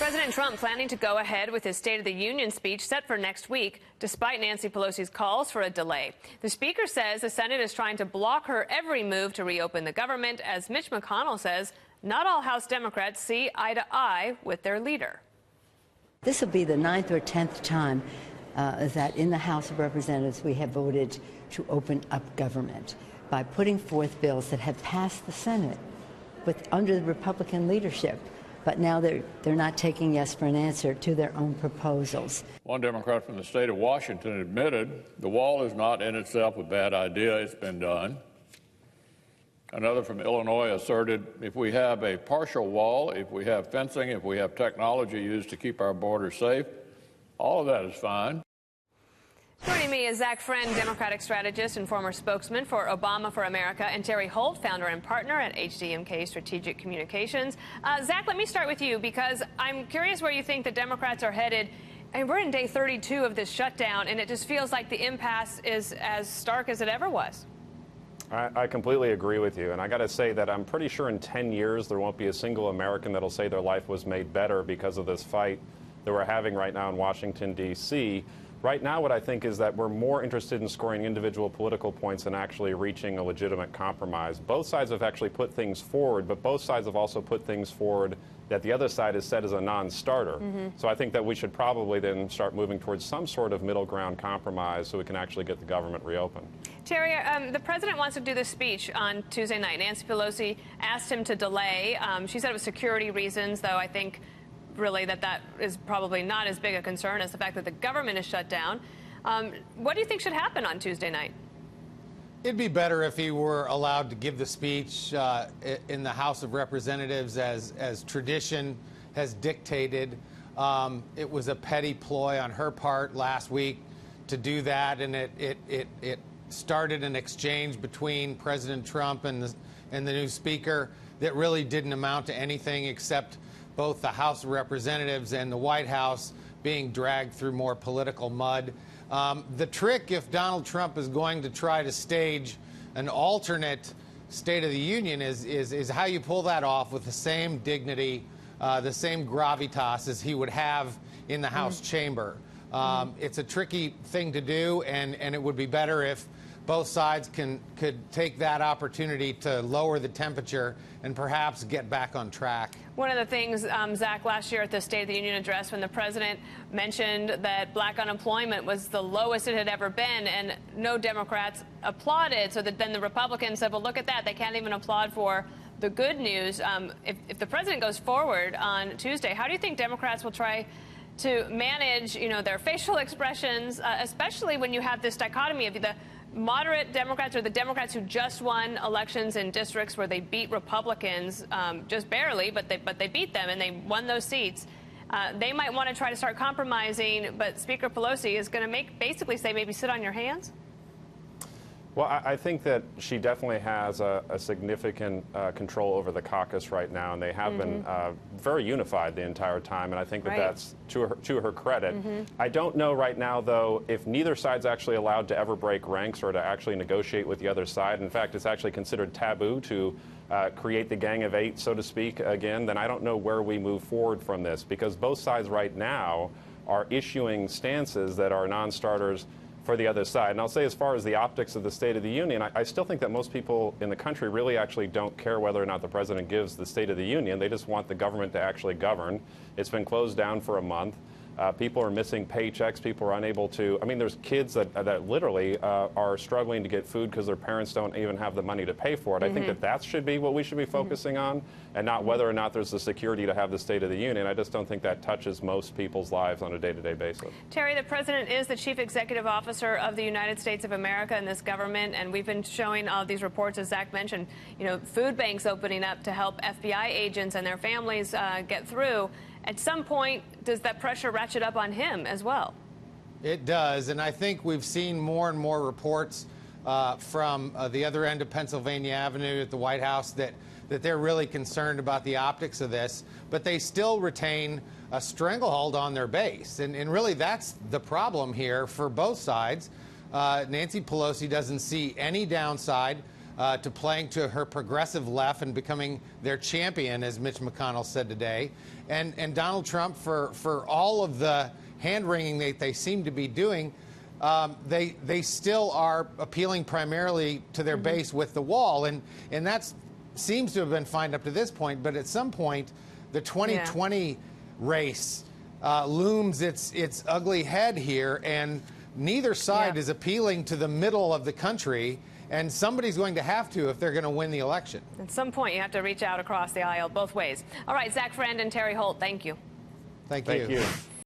President Trump planning to go ahead with his State of the Union speech set for next week, despite Nancy Pelosi's calls for a delay. The Speaker says the Senate is trying to block her every move to reopen the government, as Mitch McConnell says not all House Democrats see eye to eye with their leader. This will be the 9th or 10th time that in the House of Representatives we have voted to open up government by putting forth bills that have passed the Senate under the Republican leadership. But now they're not taking yes for an answer to their own proposals. One Democrat from the state of Washington admitted the wall is not in itself a bad idea. It's been done. Another from Illinois asserted if we have a partial wall, if we have fencing, if we have technology used to keep our borders safe, all of that is fine. Joining me is Zach Friend, Democratic strategist and former spokesman for Obama for America, and Terry Holt, founder and partner at HDMK Strategic Communications. Zach, let me start with you because I'm curious where you think the Democrats are headed. And we're in day 32 of this shutdown, and it just feels like the impasse is as stark as it ever was. I completely agree with you, and I got to say that I'm pretty sure in 10 years there won't be a single American that'll say their life was made better because of this fight that we're having right now in Washington, D.C. Right now, what I think is that we're more interested in scoring individual political points than actually reaching a legitimate compromise. Both sides have actually put things forward, but both sides have also put things forward that the other side has said is a non-starter. So I think that we should probably then start moving towards some sort of middle ground compromise so we can actually get the government reopened. Terry, the president wants to do this speech on Tuesday night. Nancy Pelosi asked him to delay. She said it was security reasons, though I think really that is probably not as big a concern as the fact that the government is shut down. What do you think should happen on Tuesday night? It'd be better if he were allowed to give the speech in the House of Representatives as tradition has dictated. It was a petty ploy on her part last week to do that, and it started an exchange between President Trump and the new speaker that really didn't amount to anything except both the House of Representatives and the White House being dragged through more political mud. The trick, if Donald Trump is going to try to stage an alternate State of the Union, is how you pull that off with the same dignity, the same gravitas as he would have in the House chamber. It's a tricky thing to do, and it would be better if both sides could take that opportunity to lower the temperature and perhaps get back on track. One of the things, Zach, last year at the State of the Union address, when the president mentioned that black unemployment was the lowest it had ever been, and no Democrats applauded, so that then the Republicans said, well, look at that. They can't even applaud for the good news. If the president goes forward on Tuesday, how do you think Democrats will try to manage, their facial expressions, especially when you have this dichotomy of the moderate Democrats or the Democrats who just won elections in districts where they beat Republicans just barely, but they beat them and they won those seats. They might want to try to start compromising, but Speaker Pelosi is going to basically say maybe sit on your hands? Well, I think that she definitely has a significant control over the caucus right now, and they have been very unified the entire time, and I think that that's to her credit. I don't know right now, though, if neither side's actually allowed to ever break ranks or to actually negotiate with the other side. In fact, it's actually considered taboo to create the Gang of Eight, so to speak, again. Then I don't know where we move forward from this, because both sides right now are issuing stances that are non-starters for the other side. And I'll say, as far as the optics of the State of the Union, I still think that most people in the country really actually don't care whether or not the president gives the State of the Union. They just want the government to actually govern. It's been closed down for a month. People are missing paychecks. People are unable to. I mean, there's kids that literally are struggling to get food because their parents don't even have the money to pay for it. I think that should be what we should be focusing on, and not whether or not there's the security to have the State of the Union. I just don't think that touches most people's lives on a day-to-day basis. Terry, the president is the chief executive officer of the United States of America and this government, and we've been showing all these reports, as Zach mentioned, food banks opening up to help FBI agents and their families get through. At some point, does that pressure ratchet up on him as well? It does, and I think we've seen more and more reports from the other end of Pennsylvania Avenue at the White House that they're really concerned about the optics of this, but they still retain a stranglehold on their base. And really, that's the problem here for both sides. Nancy Pelosi doesn't see any downside to playing to her progressive left and becoming their champion, as Mitch McConnell said today. And Donald Trump, for all of the hand-wringing that they seem to be doing, they still are appealing primarily to their base with the wall. And that seems to have been fine up to this point. But at some point, the 2020 race looms its ugly head here, and neither side is appealing to the middle of the country, and somebody's going to have to if they're going to win the election. At some point, you have to reach out across the aisle both ways. All right, Zach Friend and Terry Holt, thank you. Thank you. Thank you.